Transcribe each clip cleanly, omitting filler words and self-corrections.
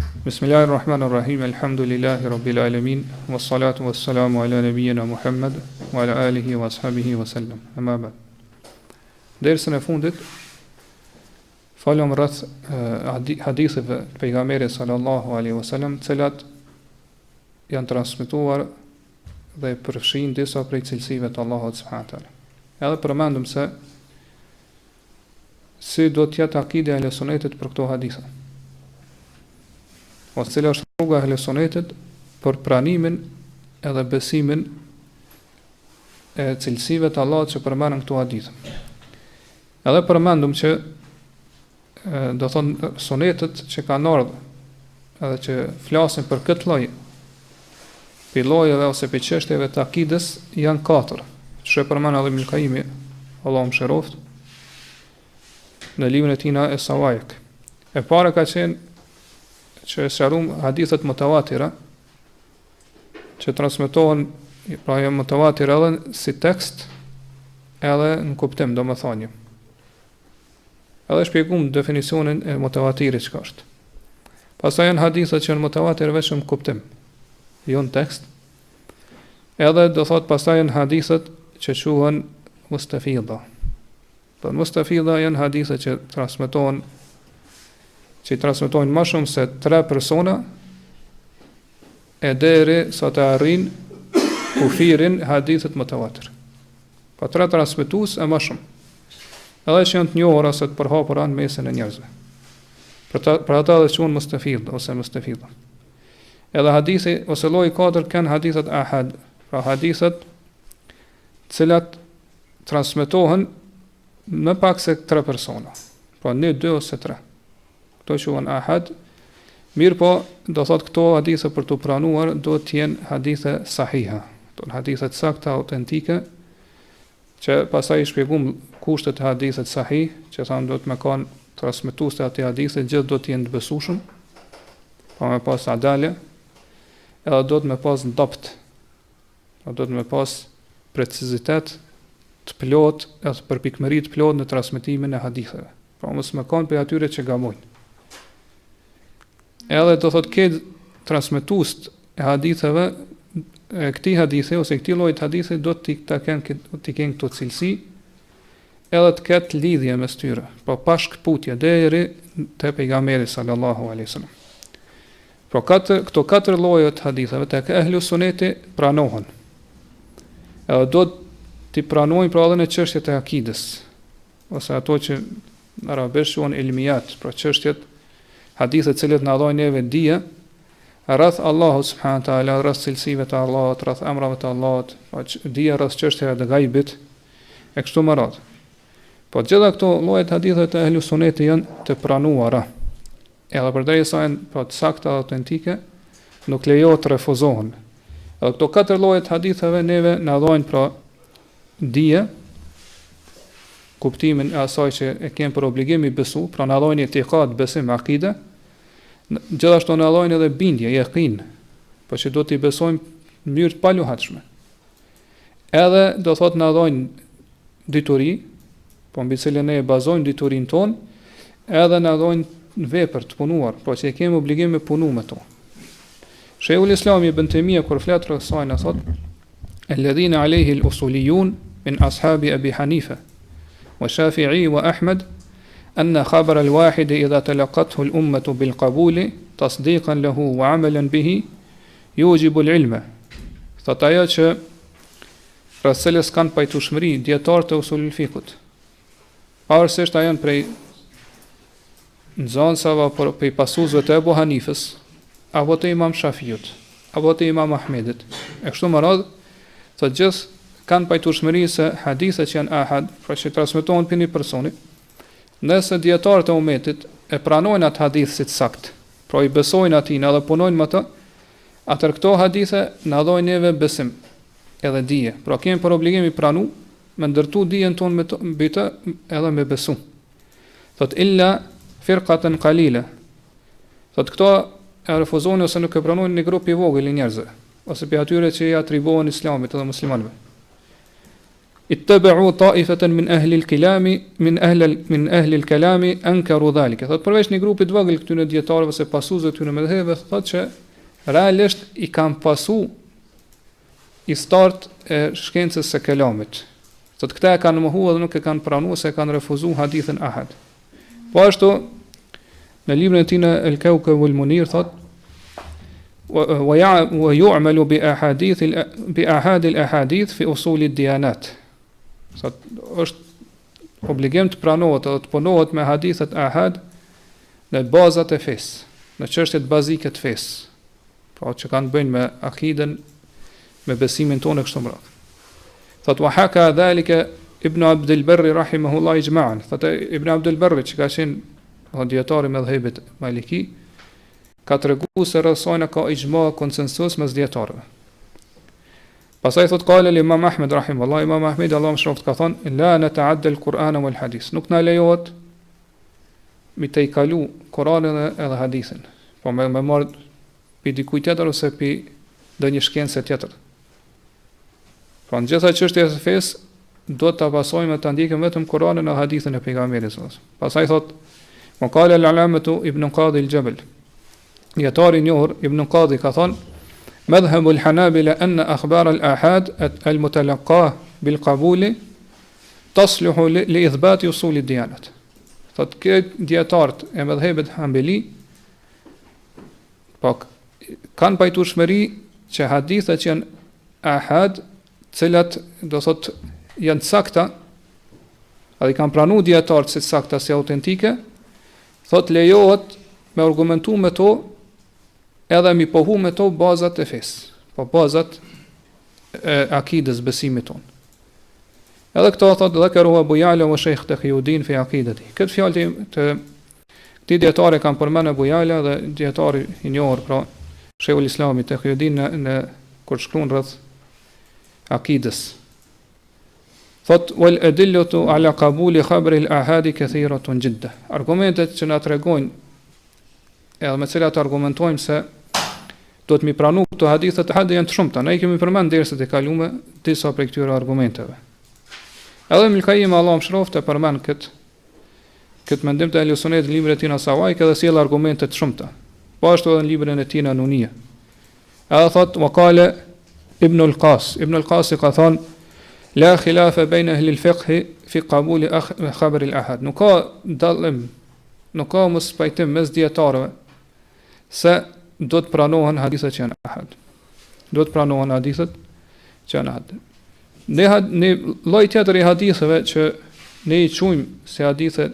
Bismillahirrahmanirrahim. Alhamdulillahi rabbil alamin. Wassalatu wassalamu ala nabiyyina Muhammad wa ala alihi wa ashabihi wa sallam. Amma ba'd. Dersën e fundit folëm rreth haditheve të pejgamberit sallallahu alaihi wasallam, të cilat janë transmetuar dhe përfshin disa prej cilësive të Allahut subhanahu wa taala. Edhe përmendëm se si do të jetë akide e Sunetit për këto hadithe. Ose cila është rruga e Sunetit për pranimin edhe besimin e cilësive të Allahut që përmenden këto hadithe. Edhe përmendëm që do thonë Sunetet që kanë ardhur edhe që flasin për këtë lloj pillojeve ose për çështjeve të akides janë 4. Që përmend edhe Ibn Qayyim, Allahu mëshiroft, në librin e tij e Sawaik. E para ka qenë që sjarum hadithet mutawatira që transmetohen, pra janë mutawatira edhe si tekst edhe në kuptim, domethënie. Edhe shpjegum definicionin e mutawatirit çka është. Pastaj janë hadithet që janë mutawatir vetëm në kuptim, jo në tekst. Edhe do thot pastaj janë hadithet që quhen mustafida. Po mustafida janë hadithe që transmetohen më shumë se 3 persona e deri sa të arrin kufirin hadithet mutawatir. Po 3 transmetues e më shumë. Edhe që janë të njohura ose të përhapura në mesin e njerëzve. Për ata dhe quhen mustafid ose mustafida. Edhe hadithi ose lloji 4 kanë hadithet ahad, pra hadithet cilat transmetohen në pak se 3 persona. Pra 1, 2 ose 3. Këto quhen ahad. Mirë po, do thot këto hadithe për të pranuar do të jenë hadithe sahiha. Do të hadithe të sakta, autentike, që pastaj i shpjegum kushtet e hadithet sahih, që thamë do të më kanë transmetues të atij hadithi gjithë do të jenë të besueshëm, pa më pas adale, edhe do të më pas ndopt, do të më pas precizitet të plot, edhe përpikmëri të plot në transmetimin e haditheve. Pra mos më kanë për atyre që gamojnë. Edhe do thot këtë transmetues e haditheve e këtij hadithi ose këtij lloji hadithi do të kenë këto cilësi, edhe të ketë lidhje mes tyre, po pa shkputje deri te pejgamberi sallallahu alaihi wasallam. Pro këto 4 lloje të haditheve tek ehlu suneti pranohen. Edhe do t'i pranojnë pra edhe në çështjet e akides, ose ato që në arabisht quhen ilmiyat, pra çështjet hadithe të cilët na dhajnë neve dije rreth Allahut subhanahu taala, rreth cilësive të Allahut, rreth emrave të Allahut, pra dije rreth çështjeve të ghaibit e kështu me radhë. Po gjitha këto lloje të haditheve të ehlu suneti janë të pranuara. Edhe përderisa janë pra të sakta dhe autentike, nuk lejohet të refuzohen. Edhe këto 4 lloje të haditheve neve na dhajnë pra dije, kuptimin e asaj që e kemë për obligim i besu, pra na dhajnë etiqad, besim, akide, gjithashtu na dhajnë edhe bindje, yaqin, po që do t'i besojmë në mënyrë të paluhatshme. Edhe do thot na dhajnë dituri, po mbi cilën ne e bazojmë diturinë tonë, edhe na dhajnë vepër të punuar, po që e kemi obligim me punu me to. Sheikhul Islam Ibn Taymija kur flet rreth saj na thot: "Alladhina alayhi al-usuliyun min ashabi Abi Hanifa wa Shafi'i wa Ahmad anna khabar al-wahid idha talaqathu al-ummah bil-qabul tasdiqan lahu wa 'amalan bihi yujibu al-'ilma." Thot ajo që rreth cilës kanë pajtueshmëri dietarët e usulul fikut. Pavarësisht a janë prej nxënësave apo prej pasuesve të Abu Hanifës, apo të Imam Shafiut, apo të Imam Ahmedit. E kështu me radhë, të gjithë kanë pajtueshmëri se hadithet që janë ahad, pra që transmetohen për një personi, nëse dietarët e umetit e pranojnë atë hadith si të sakt, pra i besojnë atij edhe punojnë me të, atër këto hadithe na dhojnë neve besim edhe dije. Pra kemi për obligim i pranu, me ndërtu dijen tonë me mbi të edhe me besu. Thot illa firqatan qalila. Thot këto e refuzojnë ose nuk e pranojnë një grup i vogël i njerëzve, ose për atyre që i atribuohen islamit edhe muslimanëve. ittabi'u ta'ifatan min ahli al-kalami min ahli al-kalami ankaru dhalika. Thot përveç një grupi të vogël këtyre dietarëve se pasuesve këtyre mëdhëve thotë që realisht i kanë pasu i start e shkencës së kelamit. Thot këta e kanë mohuar dhe nuk e kanë pranuar se kanë refuzuar hadithin ahad. Po ashtu në librin e tij El-Kawkab wal-Munir thot wa yu'malu bi ahad al-ahadith fi usul ad-diyanat. Sot është obligim të pranohet dhe të punohet me hadithet ahad në bazat e fesë, në çështjet bazike të fesë, pra që kanë bëjnë me akiden, me besimin tonë kështu më radhë. Thot wa haka dhalika Ibn Abdul Barri rahimahullah ijma'an. Thot Ibn Abdul Barri që ka qenë dietari me dhëbet Maliki, ka treguar se rrethojna ka ijma konsensus mes dietarëve. Pastaj thot qala Imam Ahmed rahimahullah, Imam Ahmed Allah më shroft ka thonë la nata'adda al-Qur'an wal hadith. Nuk na lejohet mi të i kalu Kur'anin edhe hadithin. Po me marr pi dikujt tjetër ose pi ndonjë shkencë tjetër. Pra në gjitha çështjet e fesë do ta pasojmë të ndjekim vetëm Kur'anin dhe hadithin e pejgamberit sallallahu alaihi wasallam. Pastaj thot qala al-alamatu Ibn Qadi al-Jabal. Dietari i njohur Ibn Qadi ka thonë مذهب الحنابلة أن أخبار الآحاد المتلقاة بالقبول تصلح لإثبات أصول الديانة. Thot këtë dietarët e mëdhëbet Hanbeli kanë pajtueshmëri që hadithet që janë ahad, cilat do thot janë sakta, a i kanë pranuar dietarët se sakta si autentike, thot lejohet me argumentu me to edhe mi pohu me to bazat e fesë, po bazat e akides besimit ton. Edhe këto thot dhe kërua Bujala o Sheikh Taqiyuddin fi akideti. Këtë fjalë të këtij dietare kanë përmendur Bujala dhe dietari i njohur pra Sheikhul Islami Taqiyuddin në kur shkruan rreth akides. Thot wal adillatu ala qabuli khabri al-ahadi kathiratun jidda. Argumentet që na tregojnë edhe me cilat argumentojmë se do të mi pranu këto hadithet hadë janë të shumta. Ne kemi përmend derset e kaluara disa prej këtyre argumenteve. Edhe Ibn Allah më shroft e përmend këtë mendim të Elusunet në librin e tij Sawai, që edhe sjell argumente të shumta. Po ashtu edhe në librin e tij Nunia. Edhe thot wa qala Ibn al-Qas. Ibn al-Qas ka thonë la khilafa bayna ahli al-fiqh fi qabul khabar al-ahad. Nuk ka dallim, nuk ka mos pajtim mes dietarëve se do të pranohen hadithet që janë ahad. Do të pranohen hadithet që janë ahad. Ne lloj tjetër i haditheve që ne i quajmë se hadithe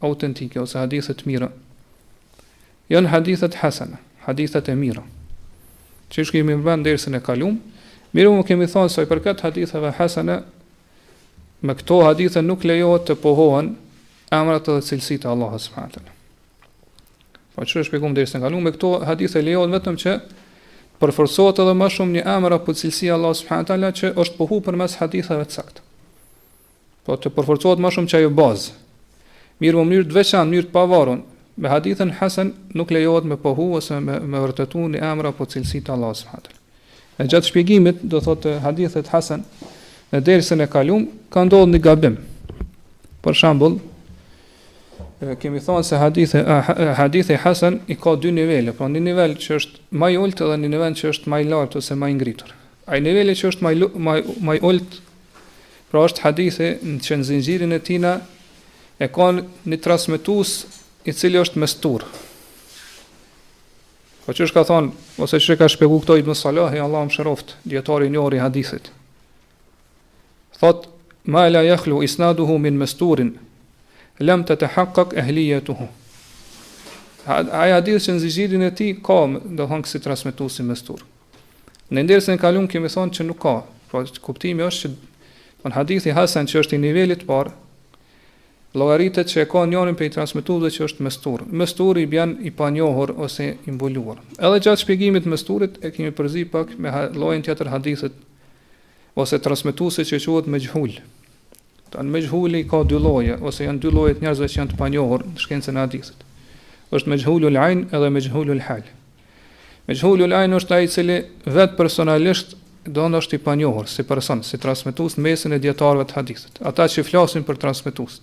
autentike ose hadithe të mira, janë hadithet hasana, hadithet e mira. Që kemi vënë dersën e kaluam, mirë më kemi thënë se për këtë haditheve hasana, me këto hadithe nuk lejohet të pohohen emrat dhe cilësitë e Allahut subhanahu wa taala. Po çfarë shpjegojmë dersën e kaluar, me këto hadithe lejohet vetëm që përforcohet edhe më shumë një emër apo cilësi e Allahut subhanahu wa taala që është pohu përmes haditheve të saktë. Po të përforcohet më shumë që ajo bazë. Mirë, në mënyrë të veçantë, në mënyrë të pavarur, me hadithin hasan nuk lejohet me pohu ose me vërtetuar një emër apo cilësi të Allahut subhanahu wa taala. Në gjatë shpjegimit do thotë hadithet hasan në dersën e kaluar ka ndodhur një gabim. Për shembull, kemi thonë se hadithi hasan i ka dy nivele, pra një nivel që është më i ulët dhe një nivel që është më i lartë ose më i ngritur. Ai niveli që është më i ulët, pra është hadithi që në zinxhirin e tina e ka një transmetues i cili është mestur. Po çështë ka thonë, ose që ka shpjeguar këto Ibn Salahi, Allah më shëroft, dietari i njohur i hadithit. Thot ma la yakhlu isnaduhu min masturin lam tatahaqqaq ahliyatuhu. Ai hadith që në zinxhirin e tij ka, do thonë si transmetues i mestur. Në ndersën e kaluar kemi thonë që nuk ka. Pra kuptimi është që hadithi hasan që është i nivelit të parë, llogaritet që e ka njërin prej transmetuesve që është mestur. Mesturi bën i panjohur ose i mbuluar. Edhe gjatë shpjegimit të mesturit e kemi përzi pak me llojin tjetër hadithit ose transmetuesi që quhet mejhul. Tan mejhuli ka dy lloje ose janë dy lloje të njerëzve që janë të panjohur në shkencën e hadithit. Është mejhulul ain edhe mejhulul hal. Mejhulul ain është ai i cili vetë personalisht është i panjohur si person, si transmetues në mesin e dietarëve të hadithit, ata që flasin për transmetues.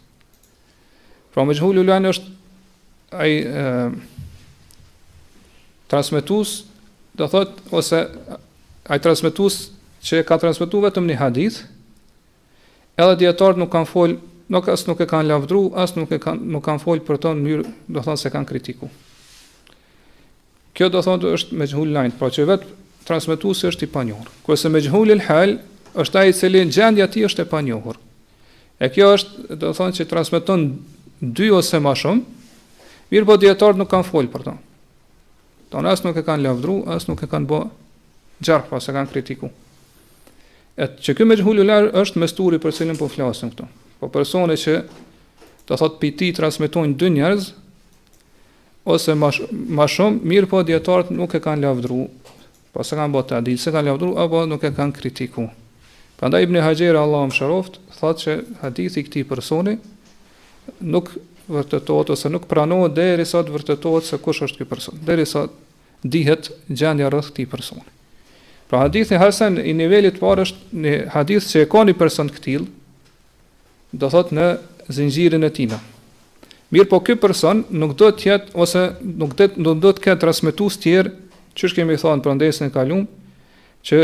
Pra majhulul janë është ai transmetues, do thot, ose ai transmetues që ka transmetuar vetëm një hadith, edhe dietarët nuk kanë fol, nuk e kanë lavdru, nuk kanë fol për to në mënyrë, do thonë se kanë kritiku. Kjo do thonë është majhul lajn, pra që vetë transmetuesi është i panjohur. Kurse majhulul hal është ai i cili gjendja e tij është e panjohur. E kjo është, do thonë, që transmeton 2 ose më shumë, mirë po dietarët nuk kanë fol për to. Tonë as nuk e kanë lavdru, as nuk e kanë bë gjarh, pas e kanë kritiku. Që ky majhulul hal është mesturi për cilin po flasim këtu. Po personi që do thot piti transmetojnë 2 njerëz ose më shumë, mirë po dietarët nuk e kanë lavdru, po se kanë bota ditë, se kanë lavdru apo nuk e kanë kritiku. Prandaj Ibn Hajar Allahu mëshiroft thotë që hadithi i këtij personi nuk vërtetohet ose nuk pranohet derisa të vërtetohet se kush është ky person, derisa dihet gjendja rreth këtij personi. Pra hadithi hasan i nivelit të parë është një hadith që e ka një person të tillë, do thot në zinxhirin e tina. Mirë po ky person nuk do të jetë ose nuk do të ketë transmetues tjerë, çish kemi thënë për ndesën e kaluam, që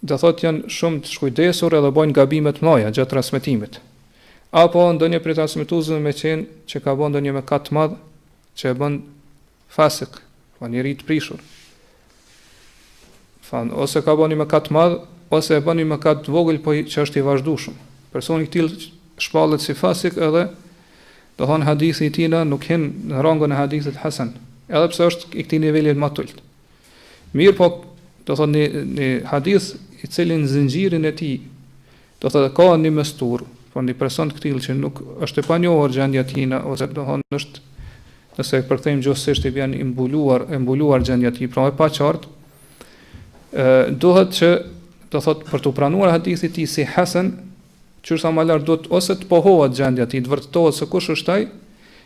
do thot janë shumë të shkujdesur edhe bojnë gabime të mëdha gjatë transmetimit. Apo ndonjë prej transmetuesve me qenë që ka bën ndonjë mëkat të madh, që e bën fasik, pa njeri të prishur. Ose ka bën një mëkat të madh, ose e bën një mëkat të vogël po që është i vazhdueshëm. Personi i tillë shpallet si fasik edhe do thonë hadithi i tij nuk hen në rangun e hadithit hasan, edhe pse është i këtij niveli më të ulët. Mirë po, do thonë një hadith i cili në zinxhirin e tij do thotë ka një mestur, po një person të tillë që nuk është e panjohur gjendja e tij ose do thonë është, nëse e përkthejmë gjithsesi i vjen i mbuluar gjendja e tij, pra e paqartë, duhet që do thotë për të pranuar hadithi i tij si hasan, qërsa më lart do të ose të pohohet gjendja e tij, të vërtetohet se kush është ai,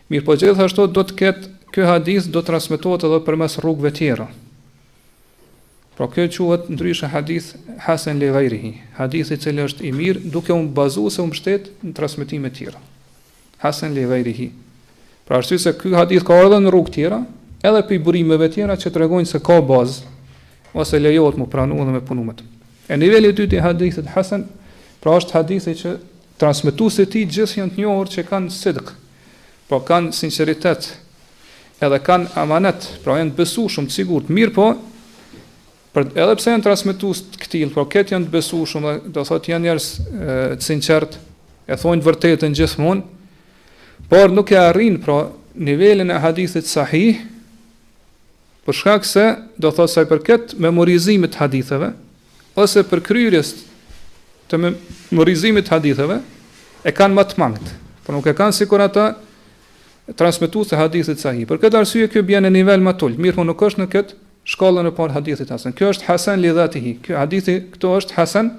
mirë po gjithashtu do të ketë ky hadith do të transmetohet edhe përmes rrugëve tjera. Pra kjo quhet ndryshe hadith hasan li ghayrihi, hadith i cili është i mirë duke u bazuar se u mbështet në transmetime të tjera. Hasan li ghayrihi. Pra arsye se ky hadith ka edhe në rrugë tjera, edhe për burimeve tjera që tregojnë se ka bazë ose lejohet mu pranuar dhe me punu me të. E niveli i dytë i hadithit hasan, pra është hadithi që transmetuesit e tij gjithë janë të njohur që kanë sidq, pra kanë sinqeritet, edhe kanë amanet, pra janë të besueshëm, të sigurt. Mirë po, edhe pse janë transmetues të këtill, pra këtë janë të besueshëm, do thotë janë njerëz të sinqert, e thonë vërtetën gjithmonë, por nuk e arrin pra nivelin e hadithit sahih, për shkak se do thotë sa i përket memorizimit të haditheve ose për kryerjes të memorizimit të haditheve e kanë më të mangët, por nuk e kanë sikur ata transmetues të hadithit sahih. Për këtë arsye ky bën në nivel më të ulët, mirë po nuk është në këtë shkallën e parë hadithit hasan. Kjo është hasan li dhatihi. Ky hadithi këto është hasan,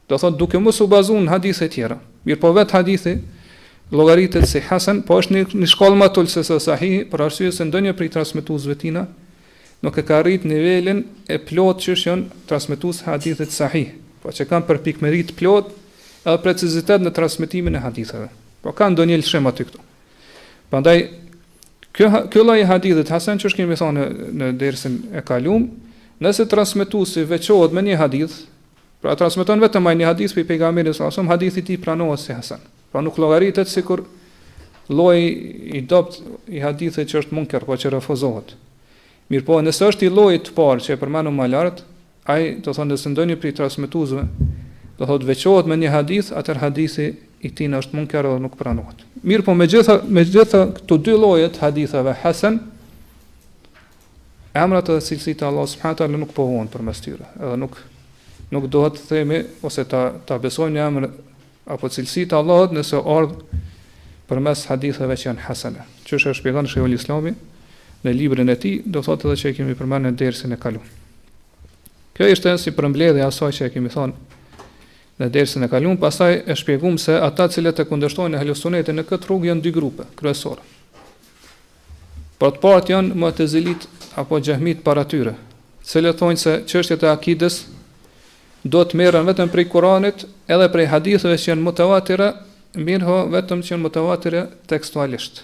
do thotë duke mos u bazuar në hadithe të tjera. Mirë po vetë hadithi llogaritet si hasan, po është në shkallë më të ulët se sahih, për arsye se ndonjë prej transmetuesve tina nuk e ka arrit nivelin e plot që janë transmetues hadithit sahih, po që kanë për pikmerit plot edhe precizitet në transmetimin e haditheve. Po kanë ndonjë lëshim aty këtu. Prandaj kjo lloj hadithit hasan që kemi thonë në dersën e kaluam, nëse transmetuesi veçohet me një hadith, pra transmeton vetëm një hadith për pejgamberin sallallahu alajhi wasallam, hadithi i tij pranohet si hasan. Pra nuk llogaritet sikur lloji i dopt i hadithit që është munker, po që refuzohet. Mirë po, nëse është i llojit të parë që e përmendëm më lart, ai do thonë se ndonjë prej transmetuesve do thotë veçohet me një hadith, atëherë hadithi i tij është munker dhe nuk pranohet. Mirë po, megjithatë këto dy lloje të haditheve hasan, emrat dhe cilësitë e Allahut subhanahu wa taala nuk pohohen përmes tyre, edhe nuk dohet të themi ose ta besojmë në emër apo cilësitë e Allahut nëse ardh përmes haditheve që janë hasane. Çështja e shpjegon Sheikhul Islami në librin e tij, do thotë edhe që e kemi përmendur në dersin e kaluar. Kjo ishte si përmbledhje asaj që e kemi thonë në dersin e kaluar, pastaj e shpjeguam se ata cilët e kundërshtojnë Ahlus Sunnetin në këtë rrugë janë dy grupe kryesore. Për të parë janë Mu'tazilit apo Jahmit para tyre, cilët thonë se çështjet e akides do të merren vetëm prej Kuranit edhe prej haditheve që janë mutawatira, mirë vetëm që janë mutawatira tekstualisht.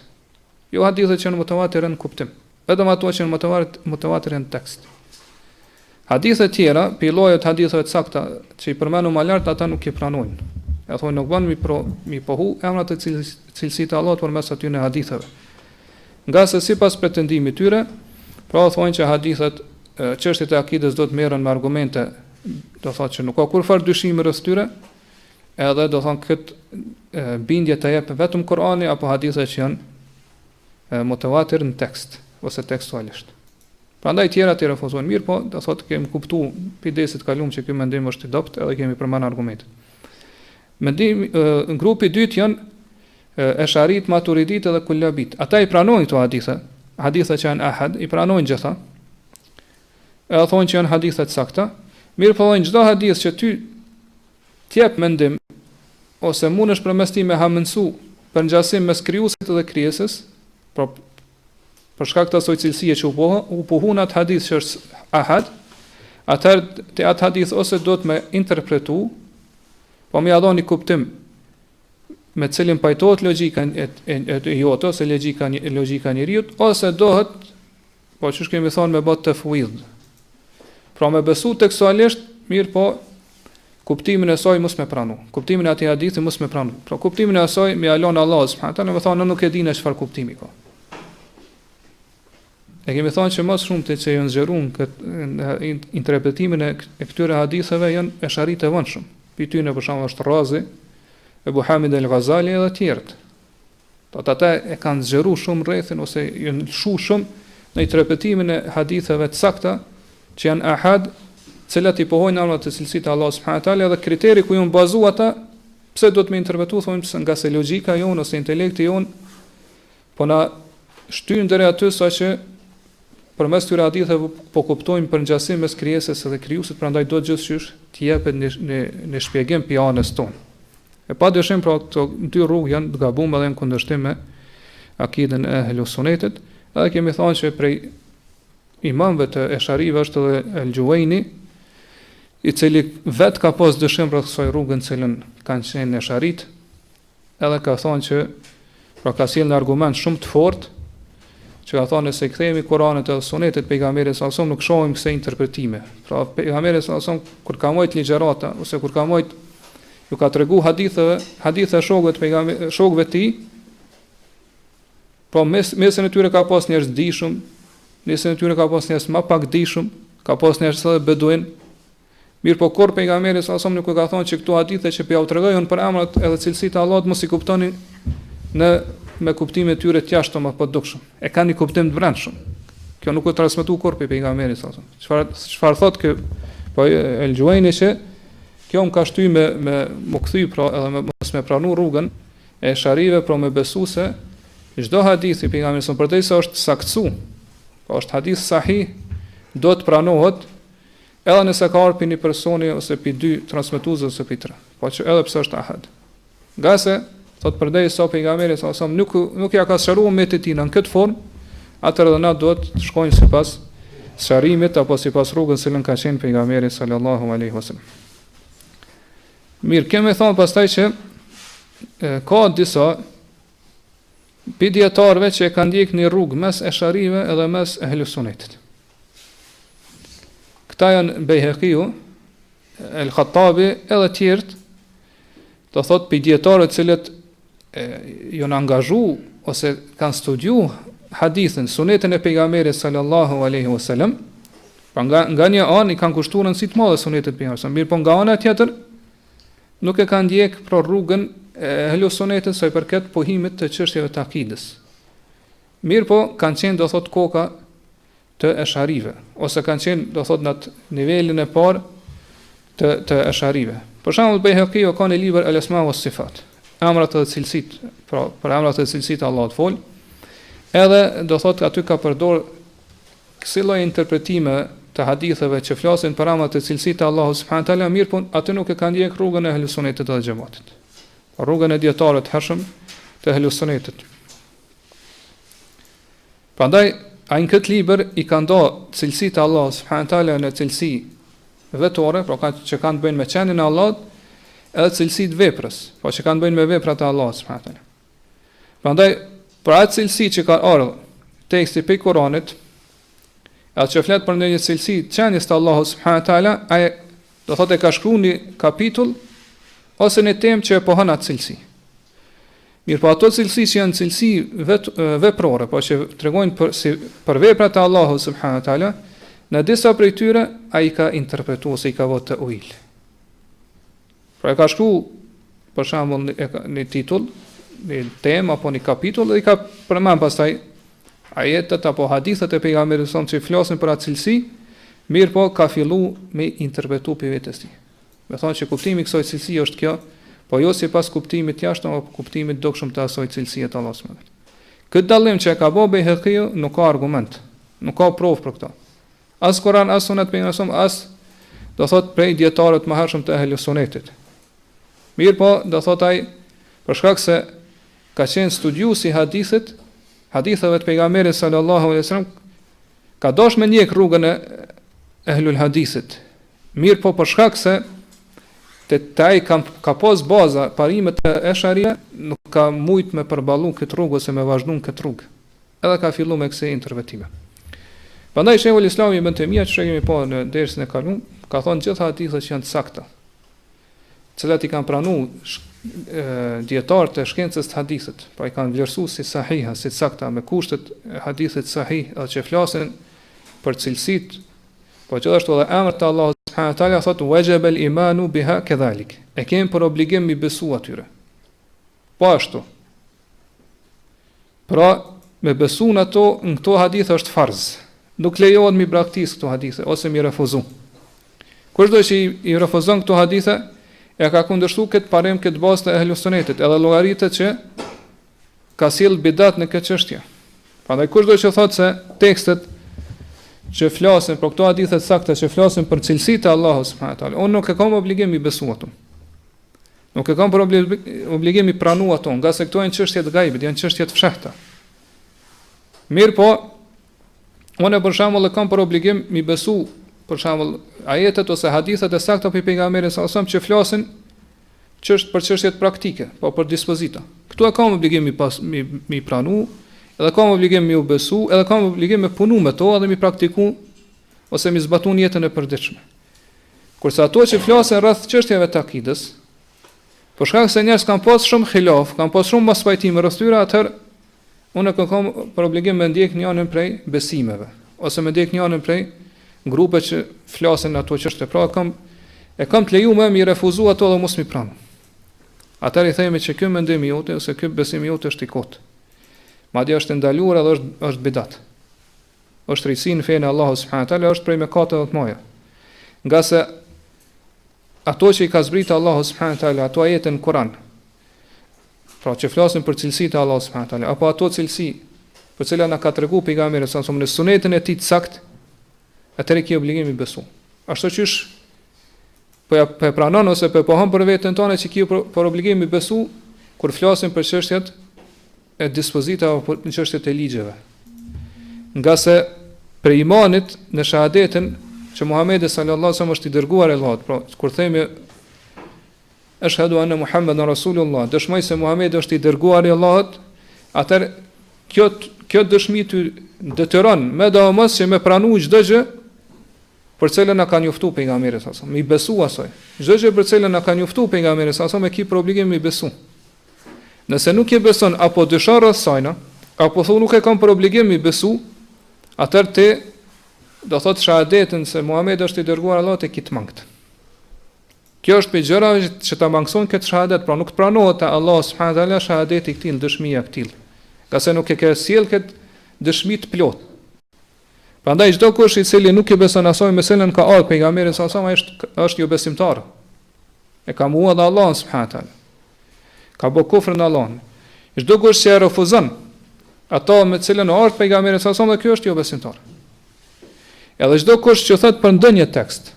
Jo hadithet që janë mutawatira në kuptim, vetëm ato që janë mutawatira në tekst. Hadithe tjera, pillojet haditheve të sakta që i përmenu më lart, ata nuk i pranojnë. Ja thonë nuk bën mi pohu emrat e cilësitë të Allahut përmes aty në haditheve. Nga se sipas pretendimit tyre, pra thonë që hadithet çështjet e akides do të merren me argumente, do thotë që nuk ka kurfar dyshim rreth tyre, edhe do thonë këtë bindje të jep vetëm Kurani apo hadithe që janë mutawatir në tekst ose tekstualisht. Prandaj tjera të refuzojnë, mirë, po do thotë kemi kuptuar pidesit kalum që ky mendim është i dobët, edhe kemi përmend argumentet. Mendim në grupi i dytë janë esharit, maturidit edhe kullabit. Ata i pranojnë këto hadithe që janë ahad, i pranojnë gjitha. Edhe thonë që janë hadithe të sakta. Mirë, po thonë çdo hadith që ty t'jep mendim ose mundesh përmes tij me hamendsu për ngjasim mes krijuesit dhe krijesës, për shkak të asoj cilësie që u pohun atë hadith që është ahad, atëherë te atë hadith ose do të me interpretu, po më ia dhoni kuptim me cilin pajtohet logjika e jote ose logjika e njeriu, ose dohet, po çu kemi thonë me bot të fuid. Pra me besu tekstualisht, mirë, po kuptimin e saj mos me pranu. Kuptimin e atij hadithi mos me pranu. Pra kuptimin e saj me alon Allah subhanahu wa taala, më thonë nuk e dinë çfarë kuptimi ka. E kemi thonë që më shumë të që janë zgjeruar këtë interpretimin e këtyre haditheve janë esharit e vëndshëm. Ty në për shembull është Razi, Akide El Uasitije edhe tjerët. Ata e kanë zgjeruar shumë rrethin ose janë lshu shumë në interpretimin e haditheve të sakta që janë ahad, të cilat i pohojnë emrat e cilësitë të Allahut subhanahu wa taala, dhe kriteri ku janë bazuar ata, pse do të më interpretuar, thonë se nga se logjika jon ose intelekti jon po na shtyn deri aty saqë përmes këtyre haditheve po kuptojmë për ngjasim mes krijesës dhe krijuesit, prandaj do gjithçysh të jepet në shpjegim pi anës tonë. E padyshim pra këto dy rrugë janë të gabuara edhe në kundërshtim me akiden e El Uasitijit. Edhe kemi thënë që prej imamëve të Esharive është edhe El Juwayni, i cili vet ka pas dëshim për kësaj rrugën cilën kanë qenë Esharit, edhe ka thënë që pra ka sjellë argument shumë të fortë, që ka thonë se kthehemi Kuranit dhe Sunetit pejgamberit sallallahu alajhi wasallam nuk shohim kësaj interpretime. Pra pejgamberi sallallahu alajhi wasallam kur ka marrë ligjërata ose kur ka marrë ju ka tregu hadithe shokëve të tij, po mesën e tyre ka pas njerëz dishum, mesën e tyre ka pas njerëz më pak dishum, ka pas njerëz edhe beduin. Mirë, po kur pejgamberi sallallahu alajhi wasallam nuk ka thonë që këto hadithe që po ja tregojnë për emrat edhe cilësitë e Allahut mos i kuptonin me kuptime të tyre të jashtëm apo të dukshëm. E kanë një kuptim të brendshëm. Kjo nuk u transmetu kur pe pejgamberit sallallahu alajhi wasallam. Çfarë thotë ky po El Juwayni që kjo më ka shty me më kthy pra edhe mos me pranu rrugën e Sharive, pra me besu se çdo hadith i pejgamberit sallallahu alajhi wasallam është saktësu, po është hadith sahih, do të pranohet edhe nëse ka ardhur një personi ose pi dy transmetues ose pi tre, po që edhe pse është ahad. Nga se thot përdej sa pejgamberi sa nuk ja ka shëruar me të tina në këtë formë, atëherë dhe na duhet të shkojnë sipas shërimit apo sipas rrugës që ka qenë pejgamberi sallallahu alaihi wasallam. Mirë, kemi thonë pastaj që ka disa dietarëve që e kanë ndjek një rrugë mes Esharive edhe mes Ehlus Sunnetit. Këta janë Bejheqiu, El Khattabi edhe tjerët, do thot për dietarët cilët janë angazhu ose kanë studiu hadithin, sunetin e pejgamberit sallallahu alaihi wasallam, pa nga një anë i kanë kushtuar rëndësi të madhe sunetit pejgamberit, mirë po nga ana tjetër nuk e kanë ndjek për rrugën e Ehlus Sunnetit sa i përket pohimit të çështjeve të akides. Mirë po kanë qenë do thot koka të Esharive, ose kanë qenë do thot në nivelin e parë të Esharive. Për shembull Bejheqiu ka një libër El Asma was Sifat, emrat dhe cilësitë, pra për emrat dhe cilësitë Allahut fol. Edhe do thotë aty ka përdor kësaj lloji interpretime të haditheve që flasin për emrat dhe cilësitë Allahut subhanahu taala, mirë po aty nuk e kanë ndjek rrugën e Ehlus Sunnetit dhe xhamatit. Rrugën e dietarëve të hershëm të Ehlus Sunnetit. Prandaj ai në këtë libër i ka nda cilësitë Allahut subhanahu taala në cilësi vetore, pra që kanë të bëjnë me qenien e Allahut, edhe cilësitë veprës, po që kanë të bëjnë me veprat e Allahut subhanahu wa taala. Prandaj, për atë cilësi që ka ardhur teksti pe Kuranit, atë që flet për ndonjë cilësi të qenies të Allahut subhanahu wa taala, ai do thotë ka shkruar një kapitull ose një temë që e pohon atë cilësi. Mirë, po ato cilësi që janë cilësi veprore, po që tregojnë për veprat e Allahut subhanahu wa taala, në disa prej tyre ai ka interpretuar se i ka vënë ta'wil. Pra e ka shkruar për shembull një titull, një temë apo një kapitull dhe i ka përmend pastaj ajetet apo hadithet e pejgamberit son që flasin për atë cilësi, mirë po ka filluar me interpretu për vetes tij. Me thonë që kuptimi i kësaj cilësie është kjo, po jo sipas kuptimit jashtëm apo kuptimit dogshëm të asaj cilësie të Allahut subhanahu wa taala. Këtë dallim që e ka bëu Bejheqiu nuk ka argument, nuk ka provë për këtë. As Kur'an, as Sunet pejgamberit, as do thot prej dietarëve të mëhershëm të ehli sunetit. Mirë po, do thot ai për shkak se ka qenë studiusi haditheve të pejgamberit sallallahu alaihi wasallam, ka dosh me ndjek rrugën e ehlul hadithit. Mirë po për shkak se ai ka pas baza parimet e sharia, nuk ka mujt me përballu këtë rrugë ose me vazhduar këtë rrugë. Edhe ka filluar me kësaj interpretime. Prandaj Sheikhul Islam Ibn Taymija, që kemi pa në dersën e kaluar, ka thonë gjithë hadithet që janë të sakta, të cilat i kanë pranuar dietarët e shkencës të hadithit, pra i kanë vlerësuar si sahiha, si të sakta me kushtet e hadithit sahih, edhe që flasin për cilësitë, po gjithashtu edhe emrat e Allahut subhanahu wa taala thotë wajaba al-imanu biha kadhalik. E kemi për obligim mi besu atyre. Po ashtu. Pra me besu në ato në këto hadithe është farz. Nuk lejohet mi braktis këto hadithe ose mi refuzu. Kushdo që i refuzon këto hadithe, e ka kundërshtuar këtë parim, këtë bazë të ehlus sunetit, edhe llogaritet që ka sjell bidat në këtë çështje. Prandaj kushdo që thotë se tekstet që flasin për këto hadithe të sakta, që flasin për cilësitë e Allahut subhanahu wa taala, unë nuk e kam obligim i besu ato. Nuk e kam për obligim i pranu ato, nga se këto janë çështje të gajbit, janë çështje të fshehta. Mirë po, unë për shembull e kam për obligim mi besu për shembull ajetet ose hadithet e sakta për pejgamberin sallallahu alajhi wasallam që flasin për çështje praktike, po për dispozita. Këtu e kam obligim mi pranu, edhe kam obligim mi u besu, edhe kam obligim me punu me to, edhe mi praktiku ose mi zbatu në jetën e përditshme. Kurse ato që flasin rreth çështjeve të akidës, për shkak se njerëz kanë pas shumë xhilaf, kanë pas shumë mospajtime rreth tyre, atëherë unë kam për obligim me ndjek njërin prej besimeve, ose me ndjek njërin prej grupe që flasin ato çështje. Pra e kam të lejuar me mi refuzu ato dhe mos mi pranu. Atëherë i themi që ky mendim i jote ose ky besim i jote është i kotë. Madje është ndaluar edhe është bidat. Është rrisi në fenë e Allahut subhanahu wa taala, është prej mëkateve të mëdha. Nga se ato që i ka zbritur Allahu subhanahu wa taala, ato ajete në Kur'an, pra që flasin për cilësitë e Allahut subhanahu wa taala, apo ato cilësi për të cilat na ka treguar pejgamberi sa në sunetin e tij të saktë, atëherë ki obligim i besu. Ashtu qysh po ja pranon ose po pohon për veten tonë që ki për obligim i besu kur flasin për çështjet e dispozita apo në çështjet e ligjeve. Nga se për imanit në shahadetin që Muhamedi sallallahu alaihi wasallam është i dërguar i Allahut, pra kur themi ashhadu anna Muhammadan rasulullah, dëshmoj se Muhamedi është i dërguar i Allahut, atëherë kjo dëshmi ty detyron me domos që me pranu çdo gjë për cilën na ka njoftuar pejgamberi sallallahu alaihi wasallam, mi besu asaj. Çdo gjë për cilën na ka njoftuar pejgamberi sallallahu alaihi wasallam, e ki për obligim mi besu. Nëse nuk e beson apo dëshon rreth saj, apo thonë nuk e kam për obligim mi besu, atëherë ti do thot shahadetin se Muhamedi është i dërguar Allahut e ki të mangët. Kjo është për gjërave që ta mangëson këtë shahadet, pra nuk pranohet te Allah subhanahu wa taala shahadeti i këtij, dëshmia e këtij. Ka se nuk e ka sjell këtë dëshmi të plotë. Prandaj çdo kush i cili nuk i beson asaj meselën ka ardhur pejgamberin sa është jo besimtar. E ka mohuar dhe Allah subhanahu wa taala. Ka bë kufër në Allah. Çdo kush që refuzon ato me cilën ardh pejgamberi sa dhe ky është jo besimtar. Edhe çdo kush që thot për ndonjë tekst,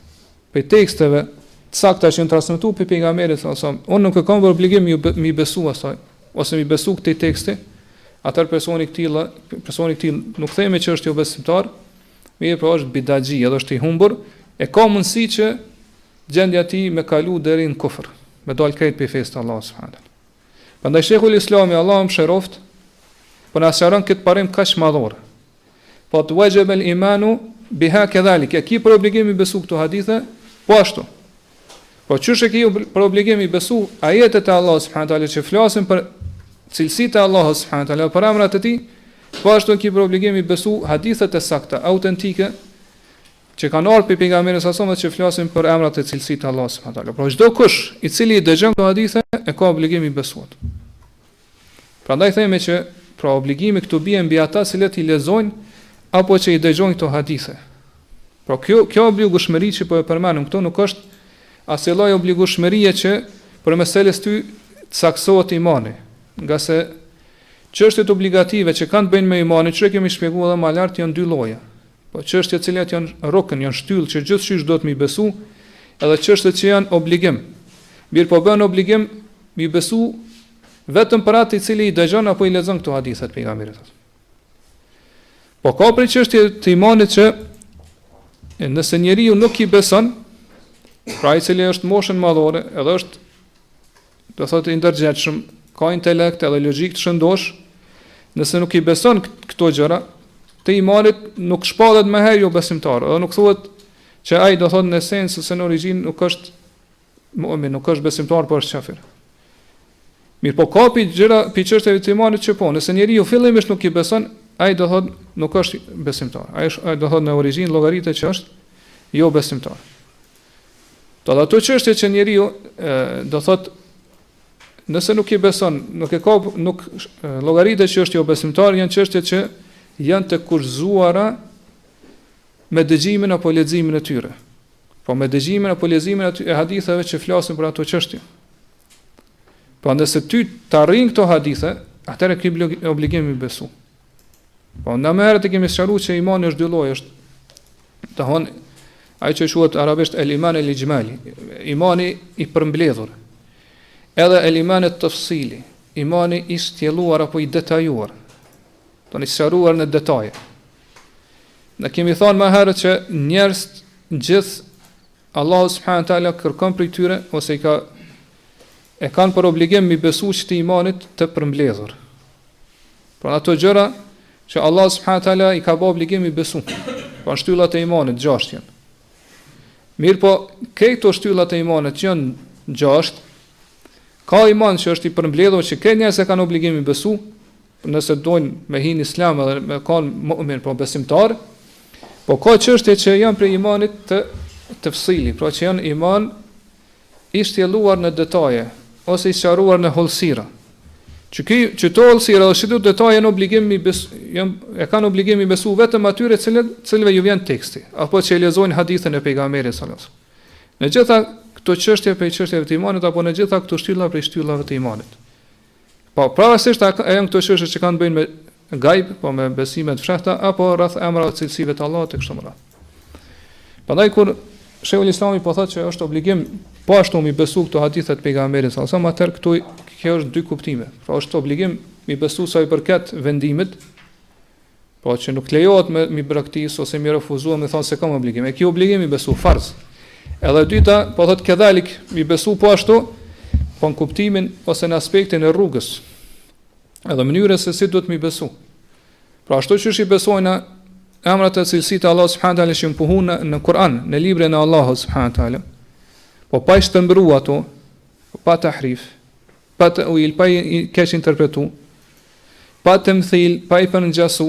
për teksteve të sakta që janë transmetuar për pejgamberin sa unë nuk e kam për obligim mi besu asaj ose mi besu këtij teksti, atëherë personi i tillë nuk themi që është jo besimtar, mirë po është bidaxhi, edhe është i humbur, e ka mundësi që gjendja e tij me kalu deri në kufër, me dal krejt pe fesë të Allahut subhanahu wa taala. Prandaj Sheikhul Islami Allahu mëshiroft, po na sqaron këtë parim kaq madhor. Po të wajib el imanu biha kadhalik, ki për obligim i besu këto hadithe, po ashtu. Po çështë ki për obligim i besu ajetet e Allahut subhanahu wa taala që flasin për cilësitë e Allahut subhanahu wa taala, për emrat e tij, po ashtu ki për obligim i besu hadithet e sakta, autentike, që kanë ardhur pejgamberit sa sonë që flasin për emrat e cilësitë të Allahut subhanahu wa taala. Por çdo kush i cili i dëgjon këto hadithe e ka obligim i besuat. Prandaj themi që pra obligimi këtu bie mbi ata cilët i lexojnë apo që i dëgjojnë këto hadithe. Pra kjo obligueshmëri që po e përmendëm këtu nuk është asnjë lloj obligueshmërie që për meselës ty saksohet imani, nga se çështjet obligative që kanë të bëjnë me imanin, që kemi shpjeguar edhe më lart, janë dy lloje. Po çështjet që cilat janë rukn, janë shtyllë që gjithçysh do të mi besu, edhe çështjet që janë obligim. Mirë po bën obligim mi besu vetëm për atë i cili i dëgjon apo i lexon këto hadithe të pejgamberit. Po ka për çështje të imanit që nëse njeriu nuk i beson, pra i cili është moshën madhore, edhe është, do thotë, i ndërgjegjshëm, ka intelekt edhe logjik të shëndosh, nëse nuk i beson këto gjëra, të imanit nuk shpallet më herë jo besimtar, edhe nuk thuhet që ai do thotë në esencë se në origjinë nuk është mu'min, nuk është besimtar, por është kafir. Mirë, po ka pi çështjeve të imanit që po, nëse njeriu fillimisht nuk i beson, ai do thotë nuk është besimtar. Ai do thotë në origjinë llogaritet që është jo besimtar. Do ato çështje që njeriu do thotë nëse nuk i beson, nuk llogaritet që është jo besimtar, janë çështje që janë të kurzuara me dëgjimin apo leximin e tyre. Po me dëgjimin apo leximin e haditheve që flasin për ato çështje. Po nëse ty të arrin këto hadithe, atëherë ke obligim i besu. Po në më herët e kemi sqaruar që imani është dy lloje, është të thonë ai që quhet arabisht el iman el ijmali, imani i përmbledhur. Edhe el iman et tafsili, imani i shtjelluar apo i detajuar. Do të sqaruar në detaje. Ne kemi thënë më herët që njerëz gjithë Allahu subhanahu wa taala kërkon prej tyre ose e kanë për obligim mi besu që të imanit të përmbledhur. Pra ato gjëra që Allah subhanahu wa taala i ka bë obligim mi besu. Pra shtyllat e imanit 6 janë. Mirë po, këto shtyllat e imanit janë 6. Ka iman që është i përmbledhur që këto njerëz e kanë obligim mi besu, nëse dojnë me hin islam edhe me kanë mu'min, po besimtar. Po ka çështje që janë për imanit të fsili, pra që janë iman i shtjelluar në detaje ose i sqaruar në hollësira. Që to hollësira ose çdo detaj janë obligim mi besu, e kanë obligim mi besu vetëm atyre cilëve ju vjen teksti, apo që e lexojnë hadithën e pejgamberit sallallahu alajhi wasallam. Në gjitha këto çështje për çështjeve të imanit apo në gjitha këto shtylla për shtyllave të imanit. Po pavarësisht janë këto çështje që kanë bëjnë me gajb, po me besime të fshehta apo rreth emrave të cilësive të Allahut e kështu me radhë. Prandaj kur Sheikhul Islami po thotë që është obligim po ashtu mi besu këto hadithe të pejgamberit sallallahu alajhi wasallam, atëherë këtu kjo është dy kuptime. Pra është obligim mi besu sa i përket vendimit, po që nuk lejohet mi braktis ose mi refuzuar me thonë se kam obligim. E kjo obligim mi besu farz. Edhe dyta po thotë kedhalik mi besu po ashtu, po në kuptimin ose në aspektin e rrugës. Edhe mënyrës se si duhet mi besu. Pra ashtu që i besojnë emrat e cilësitë Allah subhanahu wa taala që mpohun në Kur'an, në librin e Allahut subhanahu wa taala. Po pa i shtëmbru ato, pa tahrif, pa të ujil, pa i keq interpretu, pa të mthil, pa i përngjasu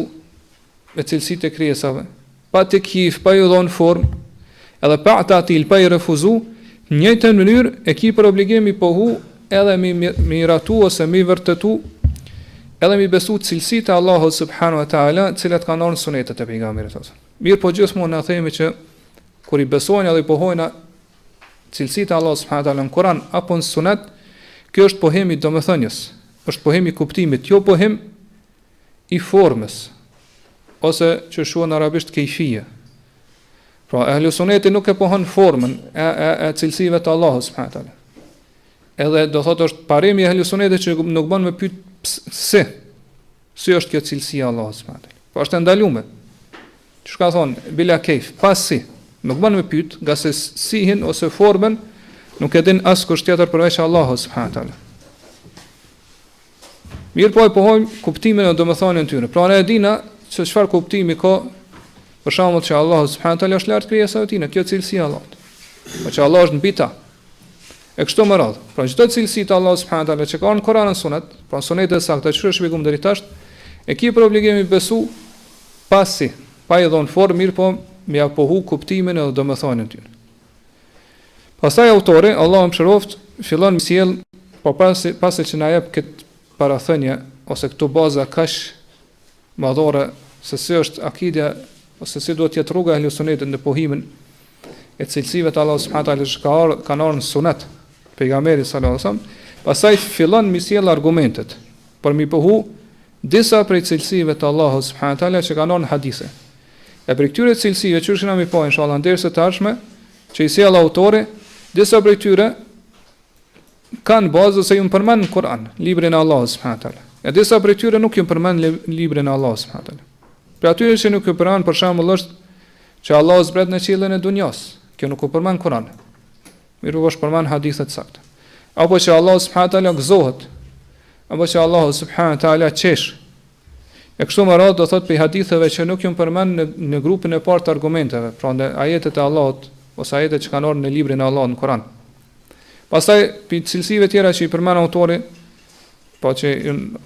me cilësitë e krijesave, pa të kif, pa i dhon form, edhe pa të atil, pa i refuzu, në njëjtën mënyrë e ki për obligim i pohu edhe mi ratu ose mi vërtetu edhe mi besu cilësitë e Allahut subhanahu wa taala, të cilat kanë ardhur në sunetet e pejgamberit. Mirë po gjithmonë na themi që kur i besojnë edhe i pohojnë cilësitë e Allahut subhanahu wa taala në Kur'an apo në sunet, kjo është pohim i domethënies, është pohim i kuptimit, jo pohim i formës ose që shuan në arabisht kejfije. Pra ehli suneti nuk e pohon formën e cilësive të Allahut subhanahu wa taala. Edhe do thotë është parimi i ehli sunetit që nuk bën me pyet si është kjo cilësia e Allahut subhanahu wa taala. Po është ndaluar. Çka thon bila kejf, pas si. Nuk bën me pyet, nga se sihin ose formën nuk e din askush tjetër përveç Allahut subhanahu wa taala. Mirë po e pohojmë kuptimin e domethënies tyre. Pra ne e dina se çfarë kuptimi ka për shembull që Allahu subhanahu wa taala është lart krijesave tina, kjo cilësi e Allahut. Po që Allah është mbi ta. E kështu me radhë. Pra çdo cilësi të Allahut subhanahu wa taala që ka në Kur'an dhe Sunet, pra Sunetet e sakta që është shpjeguar deri tash, e ki për obligim i besu pasi, pa i dhënë formë, mirë po me ja pohu kuptimin e domethënies tyre. Pastaj autori, Allahu mëshiroft, fillon me sjell, po pasi që na jep këtë parathënie ose këto baza kaq madhore se si është akida ose si duhet të jetë rruga e Ahlus Sunnetit në pohimin e cilësive të Allahut subhanahu wa taala që kanë ardhur në Sunet pejgamberit sallallahu alajhi wasallam, pastaj fillon me sjell argumentet për mi pohu disa prej cilësive të Allahut subhanahu wa taala që kanë ardhur në hadithe. E për këtyre cilësive që shina mi po inshallah ndërsa të ardhshme që i sjell autori, disa prej tyre kanë bazë ose ju përmend në Kur'an, librin e Allahut subhanahu wa taala. E disa prej tyre nuk ju përmend librin e Allahut subhanahu wa taala. Për atyre që nuk ju përmend për shembull është që Allahu zbret në qiellin e dunjas. Kjo nuk u përmend në Kur'an. Mirë u përmend hadithe të sakta. Apo që Allahu subhanahu wa taala gëzohet. Apo që Allahu subhanahu wa taala qesh. E kështu më radhë do thot për haditheve që nuk ju përmend në grupin e parë të argumenteve, pra në ajetet e Allahut ose ajetet që kanë ardhur në librin e Allahut në Kur'an. Pastaj për cilësive tjera që i përmend autori, pa që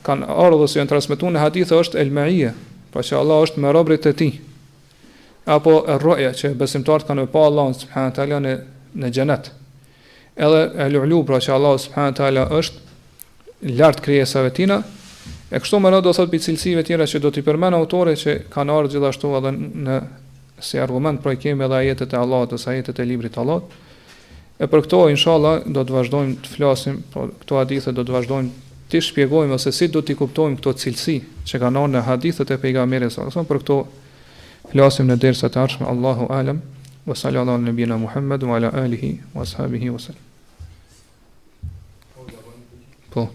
kanë ardhur ose janë transmetuar në hadithe është el-ma'iyya, pa që Allah është me robërit e tij. Apo ar-ru'ya që besimtarët kanë pa Allahun subhanahu wa taala në xhenet. Edhe el-ulu, pra që Allah subhanahu wa taala është lart krijesave tina. E kështu më radhë do thot për cilësive tjera që do t'i përmend autori që kanë ardhur gjithashtu edhe në si argument për kemi edhe ajetet e Allahut ose ajetet e librit të Allahut. E për këto inshallah do të vazhdojmë të flasim, për këto hadithe do të vazhdojmë të shpjegojmë ose si do t'i kuptojmë këto cilësi që kanë ardhur në hadithet e pejgamberit sallallahu alajhi wasallam. Për këto flasim në dersat e ardhshme. Allahu alem wa sallallahu ala nabiyina Muhammad wa ala alihi wa ashabihi wa sallam. Po.